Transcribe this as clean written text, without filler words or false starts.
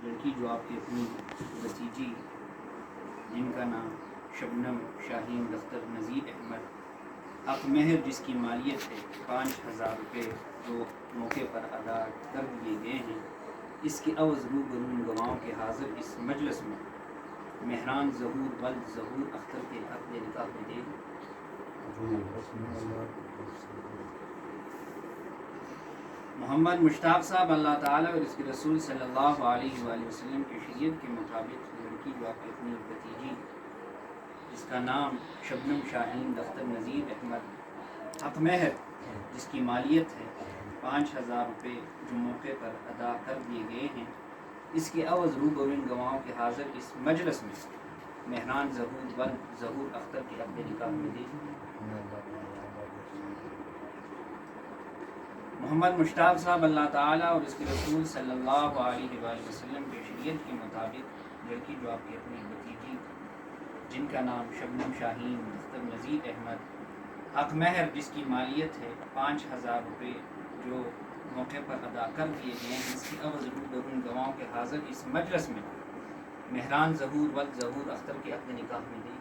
لڑکی جو آپ کی اپنی بھتیجی جن کا نام شبنم شاہین دختر نذیر احمد حق مہر جس کی مالیت ہے 5,000 روپے جو موقع پر ادا کر دیے گئے ہیں، اس کے عوض روبرو گواہوں کے حاضر اس مجلس میں مہران ظہور ولد ظہور اختر کے عقد نکاح میں دے محمد مشتاق صاحب اللہ تعالیٰ اور اس کے رسول صلی اللہ علیہ وآلہ وسلم کی شریعت کے مطابق لڑکی جو آپ کی اپنی بھتیجی جس کا نام شبنم شاہین دختر نذیر احمد حق مہر جس کی مالیت ہے 5,000 روپے جو موقع پر ادا کر دیے گئے ہیں، اس کے عوض روبرو گواہوں کے حاضر اس مجلس میں مہران ظہور ولد ظہور اختر کے عقد نکاح میں دے محمد مشتاق صاحب اللہ تعالیٰ اور اس کے رسول صلی اللہ علیہ وآلہ وسلم کی شریعت کے مطابق لڑکی جو آپ کی اپنی بھتیجی جن کا نام شبنم شاہین دختر نذیر احمد حق مہر جس کی مالیت ہے 5,000 روپے جو موقع پر ادا کر دیے گئے ہیں، اس کے عوض روبرو گواہوں کے حاضر اس مجلس میں مہران ظہور ولد ظہور اختر کے عقد نکاح میں دے